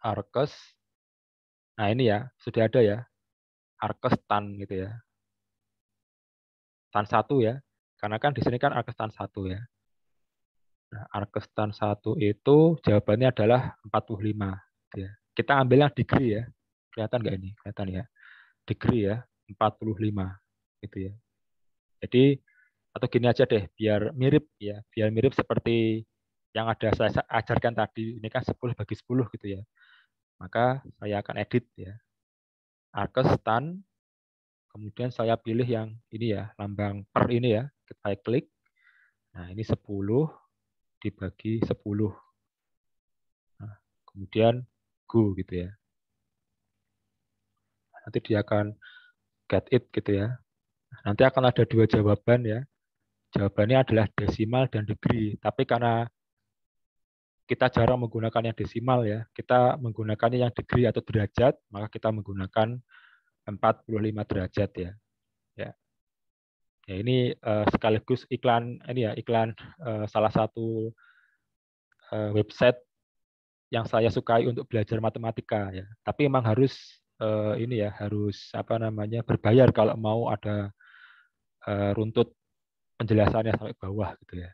Arkes. Nah, ini ya, sudah ada ya. Arkes tan gitu ya. Tan 1 ya. Karena kan di sini kan Arkes tan 1 ya. Nah, Arkes tan 1 itu jawabannya adalah 45 gitu ya. Kita ambil yang degree ya. Kelihatan nggak ini? Kelihatan ya. Degree ya, 45 gitu ya. Jadi atau gini aja deh, biar mirip ya, biar mirip seperti yang ada saya ajarkan tadi. Ini kan 10 bagi 10 gitu ya. Maka saya akan edit ya. Arkes tan, kemudian saya pilih yang ini ya, lambang per ini ya. Saya klik. Nah, ini 10 dibagi 10. Nah, kemudian go gitu ya. Nanti dia akan get it gitu ya. Nanti akan ada dua jawaban ya. Jawabannya adalah desimal dan degree. Tapi karena kita jarang menggunakan yang desimal ya, kita menggunakannya yang degree atau derajat, maka kita menggunakan 45 derajat ya. Ya, ya ini sekaligus iklan ini ya, iklan salah satu website yang saya sukai untuk belajar matematika ya. Tapi memang harus ini ya, harus apa namanya berbayar kalau mau ada runtut penjelasannya sampai bawah gitu ya.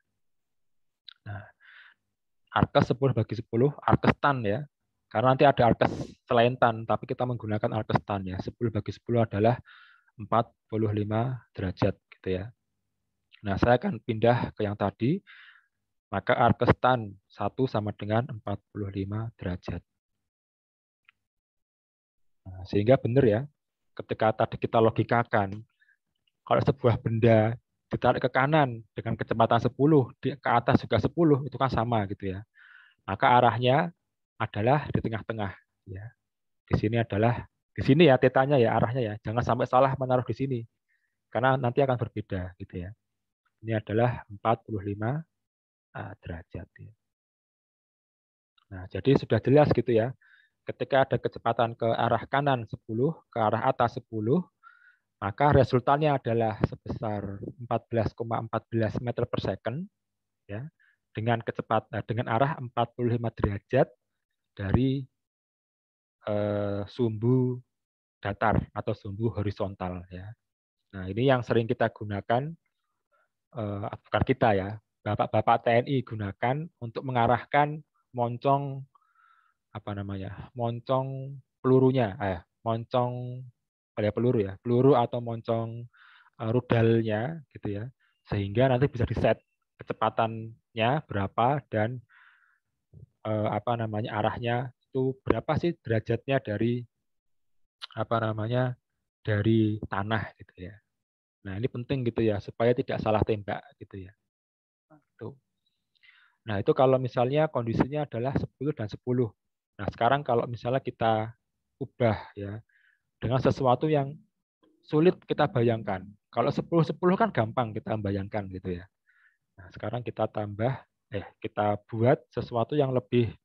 Nah, Arkes 10 bagi 10, Arkes tan ya. Karena nanti ada Arkes selain tan, tapi kita menggunakan Arkes tan ya. 10 bagi 10 adalah 45 derajat gitu ya. Nah, saya akan pindah ke yang tadi, maka Arkes tan 1 sama dengan 45 derajat. Nah, sehingga benar ya, ketika tadi kita logikakan, kalau sebuah benda ditarik ke kanan dengan kecepatan 10, ke atas juga 10, itu kan sama gitu ya. Maka arahnya adalah di tengah-tengah ya. Di sini ya tetanya ya arahnya ya. Jangan sampai salah menaruh di sini karena nanti akan berbeda gitu ya. Ini adalah 45 derajat ya. Nah, jadi sudah jelas gitu ya. Ketika ada kecepatan ke arah kanan 10, ke arah atas 10, maka resultannya adalah sebesar 14,14 meter per second ya, dengan dengan arah 45 derajat dari sumbu datar atau sumbu horizontal ya. Nah, ini yang sering kita gunakan, bukan kita ya, bapak-bapak TNI gunakan untuk mengarahkan moncong apa namanya, moncong pelurunya, moncong peluru ya, peluru atau moncong rudalnya gitu ya, sehingga nanti bisa diset kecepatannya berapa dan apa namanya arahnya itu berapa sih derajatnya dari apa namanya dari tanah gitu ya. Nah, ini penting gitu ya supaya tidak salah tembak gitu ya. Tuh. Nah, itu kalau misalnya kondisinya adalah 10 dan 10. Nah, sekarang kalau misalnya kita ubah ya dengan sesuatu yang sulit kita bayangkan. Kalau 10-10 kan gampang kita bayangkan gitu ya. Nah, sekarang kita kita buat sesuatu yang lebih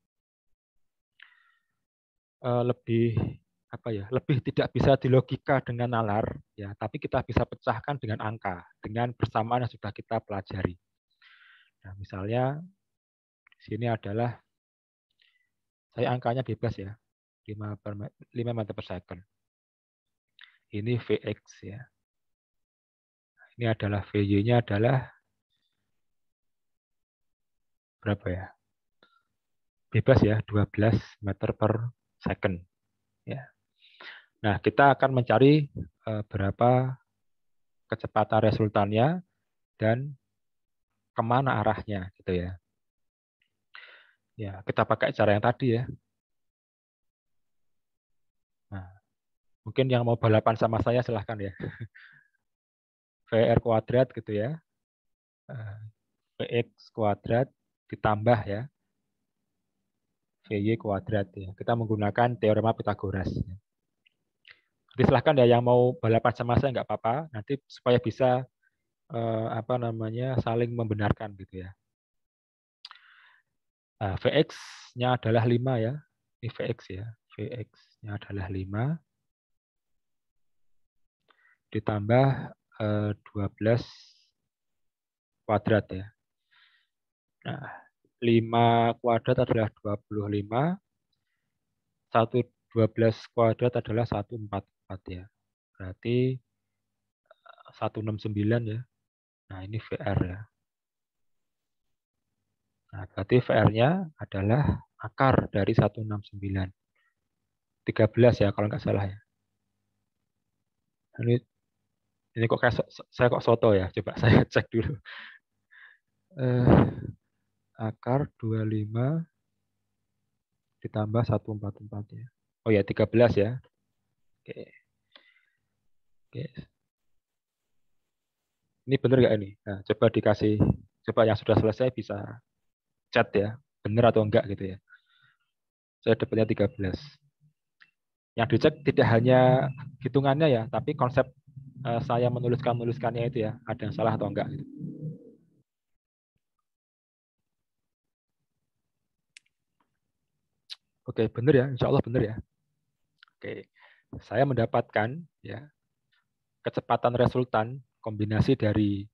apa ya, lebih tidak bisa dilogika dengan nalar ya, tapi kita bisa pecahkan dengan angka, dengan persamaan yang sudah kita pelajari. Nah, misalnya di sini adalah saya angkanya bebas ya, 5 meter per second. Ini Vx ya. Ini adalah Vy-nya adalah berapa ya? Bebas ya, 12 meter per second ya. Nah, kita akan mencari berapa kecepatan resultannya dan kemana arahnya gitu ya. Ya, kita pakai cara yang tadi ya. Nah, mungkin yang mau balapan sama saya silahkan ya. VR kuadrat gitu ya. Vx kuadrat ditambah ya. Vy kuadrat ya. Kita menggunakan teorema Pythagoras. Jadi silahkan ya yang mau balapan sama saya nggak apa-apa. Nanti supaya bisa apa namanya saling membenarkan gitu ya. Nah, Vx-nya adalah 5 ya. Ini Vx ya. Vx-nya adalah 5 ditambah 12 kuadrat ya. Nah, 5 kuadrat adalah 25, 112 kuadrat adalah 144 ya. Berarti 169 ya. Nah, ini VR ya. Nah, berarti VR-nya adalah akar dari 169. 13 ya kalau nggak salah ya. Ini kok kayak saya kok soto ya. Coba saya cek dulu. Akar 25 ditambah 144 ya. Oh ya, 13 ya. Oke. Oke. Ini benar nggak ini? Nah, coba dikasih, coba yang sudah selesai bisa chat ya. Benar atau enggak gitu ya. Saya dapatnya 13. Yang dicek tidak hanya hitungannya ya, tapi konsep saya menuliskannya itu ya, ada yang salah atau enggak gitu. Oke, benar ya, insya Allah benar ya. Oke, saya mendapatkan ya kecepatan resultan kombinasi dari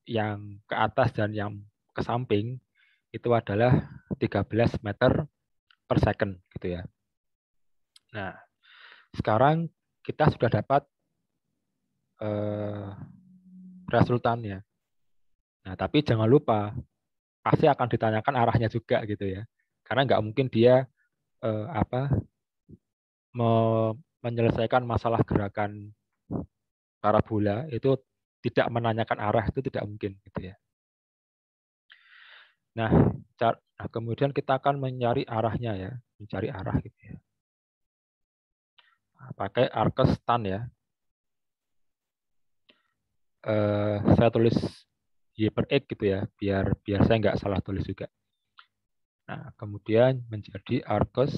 yang ke atas dan yang ke samping itu adalah 13 meter per second gitu ya. Nah, sekarang kita sudah dapat resultannya. Nah, tapi jangan lupa pasti akan ditanyakan arahnya juga gitu ya. Karena nggak mungkin dia apa menyelesaikan masalah gerakan parabola itu tidak menanyakan arah, itu tidak mungkin gitu ya. Nah, kemudian kita akan mencari arahnya ya, mencari arah gitu ya. Nah, pakai Arcus tan ya. Saya tulis Y per X gitu ya, biar saya nggak salah tulis juga. Nah, kemudian menjadi Arcus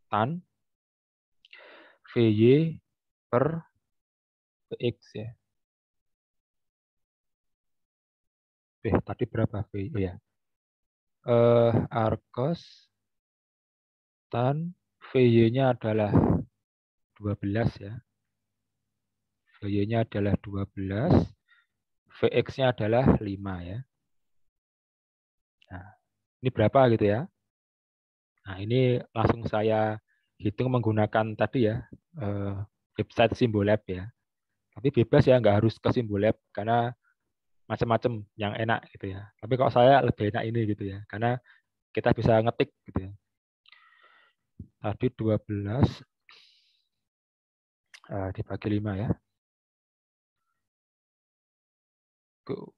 tan VY per X ya. Tadi berapa VY? Oh ya. Arcos tan VY-nya adalah 12 ya. VY-nya adalah 12, VX-nya adalah 5 ya. Nah, ini berapa gitu ya. Nah, ini langsung saya hitung menggunakan tadi ya, website Simbolab ya. Tapi bebas ya, nggak harus ke Simbolab karena macam-macam yang enak gitu ya. Tapi kalau saya lebih enak ini gitu ya, karena kita bisa ngetik gitu ya. Tadi 12 dibagi 5 ya. Go.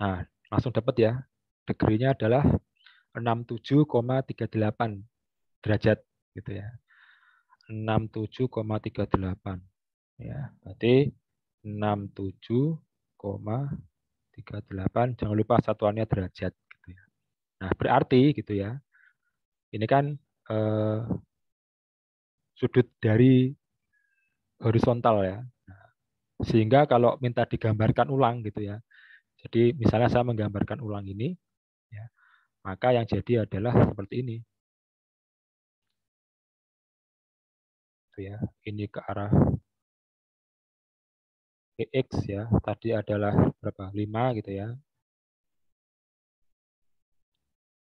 Nah, langsung dapat ya. Degree-nya adalah 67,38 derajat gitu ya. 67,38 ya. Berarti 67,38, jangan lupa satuannya derajat gitu ya. Nah, berarti gitu ya. Ini kan sudut dari horizontal ya. Nah, sehingga kalau minta digambarkan ulang gitu ya. Jadi misalnya saya menggambarkan ulang ini ya, maka yang jadi adalah seperti ini. Itu ya. Ini ke arah PX ya. Tadi adalah berapa? 5 gitu ya.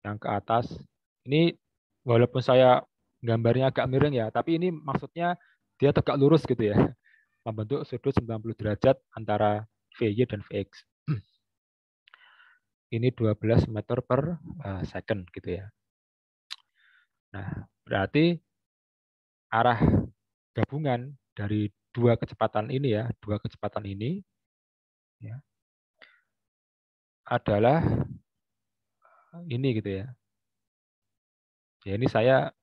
Yang ke atas. Ini walaupun saya gambarnya agak miring ya, tapi ini maksudnya dia tegak lurus gitu ya. Membentuk sudut 90 derajat antara VY dan VX. Ini 12 meter per second gitu ya. Nah, berarti arah gabungan dari dua kecepatan ini ya, ya, adalah ini gitu ya. Ya ini saya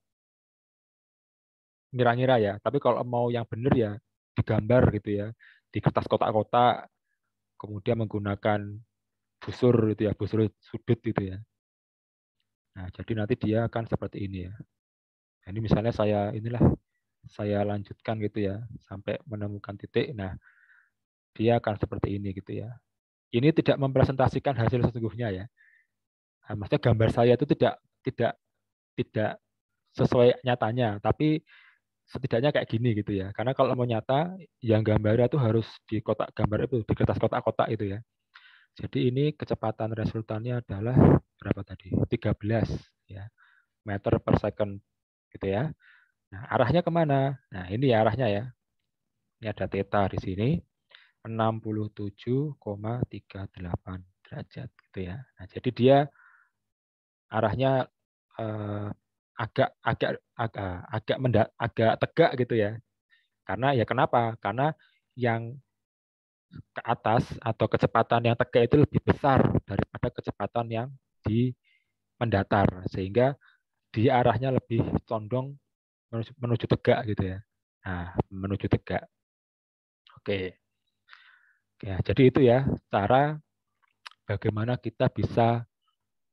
ngira-ngira ya, tapi kalau mau yang benar ya digambar gitu ya, di kertas kotak-kotak, kemudian menggunakan busur gitu ya, busur sudut gitu ya. Nah, jadi nanti dia akan seperti ini ya. Nah, ini misalnya saya lanjutkan gitu ya sampai menemukan titik. Nah, dia akan seperti ini gitu ya. Ini tidak mempresentasikan hasil sesungguhnya ya. Nah, maksudnya gambar saya itu tidak tidak sesuai nyatanya, tapi setidaknya kayak gini gitu ya. Karena kalau mau nyata, yang gambarnya itu harus di kotak gambar itu, di kertas kotak-kotak itu ya. Jadi ini kecepatan resultannya adalah berapa tadi? 13 ya, meter per second gitu ya. Nah, arahnya kemana? Nah, ini ya arahnya ya. Ini ada theta di sini, 67,38 derajat gitu ya. Nah, jadi dia arahnya agak agak agak agak tegak gitu ya. Karena ya kenapa? Karena yang ke atas atau kecepatan yang tegak itu lebih besar daripada kecepatan yang di mendatar, sehingga dia arahnya lebih condong menuju tegak gitu ya. Nah, menuju tegak. Oke. Ya, jadi itu ya cara bagaimana kita bisa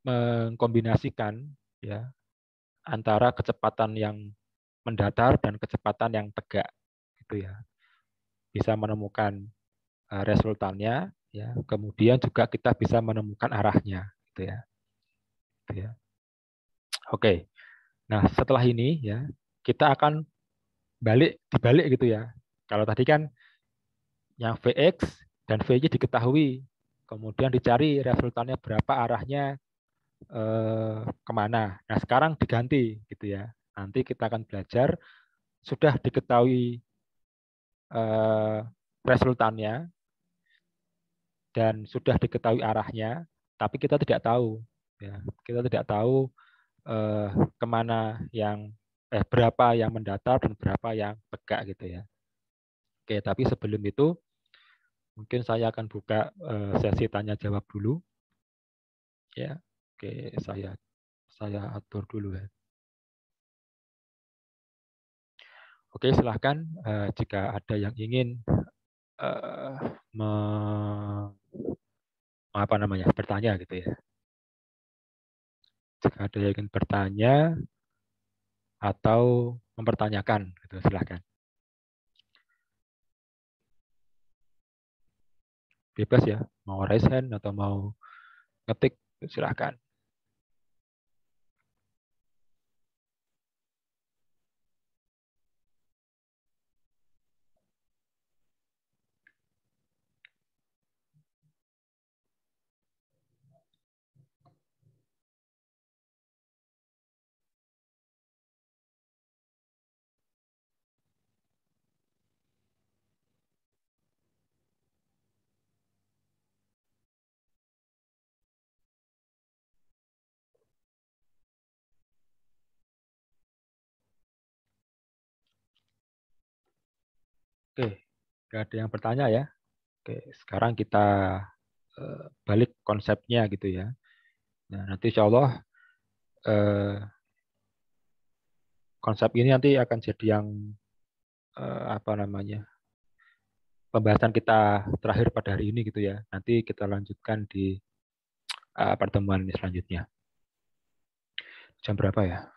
mengkombinasikan ya antara kecepatan yang mendatar dan kecepatan yang tegak gitu ya. Bisa menemukan resultannya ya. Kemudian juga kita bisa menemukan arahnya gitu ya. Gitu ya. Oke. Nah, setelah ini ya kita akan dibalik gitu ya. Kalau tadi kan yang Vx dan Vy diketahui, kemudian dicari resultannya berapa, arahnya kemana. Nah, sekarang diganti gitu ya. Nanti kita akan belajar sudah diketahui resultannya dan sudah diketahui arahnya, tapi kita tidak tahu ya. Kita tidak tahu kemana yang berapa yang mendatar dan berapa yang tegak gitu ya. Oke, tapi sebelum itu mungkin saya akan buka sesi tanya jawab dulu ya. Oke, saya atur dulu ya. Oke, silahkan jika ada yang ingin eh, apa namanya bertanya gitu ya. Jika ada yang ingin bertanya atau mempertanyakan, gitu, silahkan. Bebas ya, mau raise hand atau mau ngetik, silahkan. Oke, nggak ada yang bertanya ya. Oke, sekarang kita balik konsepnya gitu ya. Nah, nanti insya Allah konsep ini nanti akan jadi yang apa namanya pembahasan kita terakhir pada hari ini gitu ya. Nanti kita lanjutkan di pertemuan selanjutnya. Jam berapa ya?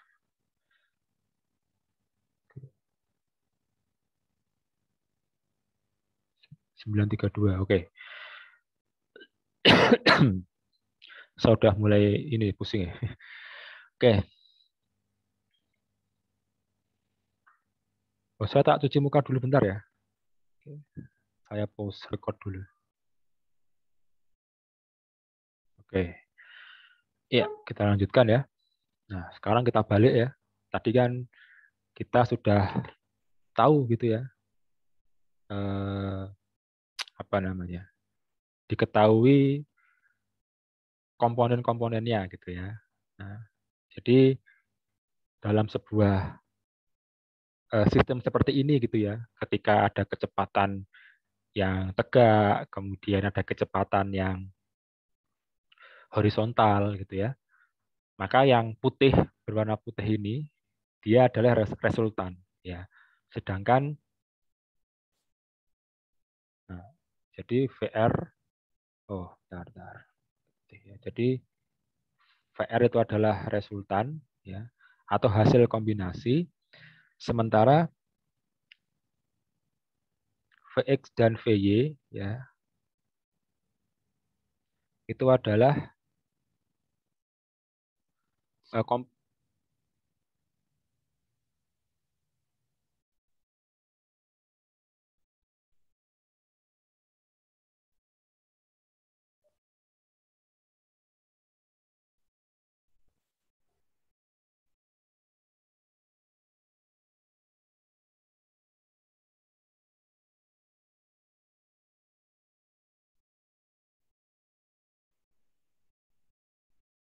9.32. Oke. Saya udah mulai ini pusing ya. Oke. Oh, saya tak cuci muka dulu bentar ya. Saya pause record dulu. Oke. Iya, kita lanjutkan ya. Nah, sekarang kita balik ya. Tadi kan kita sudah tahu gitu ya. Apa namanya? Diketahui komponen-komponennya gitu ya. Nah, jadi dalam sebuah sistem seperti ini gitu ya, ketika ada kecepatan yang tegak, kemudian ada kecepatan yang horizontal gitu ya, maka yang putih berwarna putih ini dia adalah resultan ya. Sedangkan nah, jadi VR bentar. Jadi VR itu adalah resultan ya atau hasil kombinasi, sementara Vx dan Vy ya itu adalah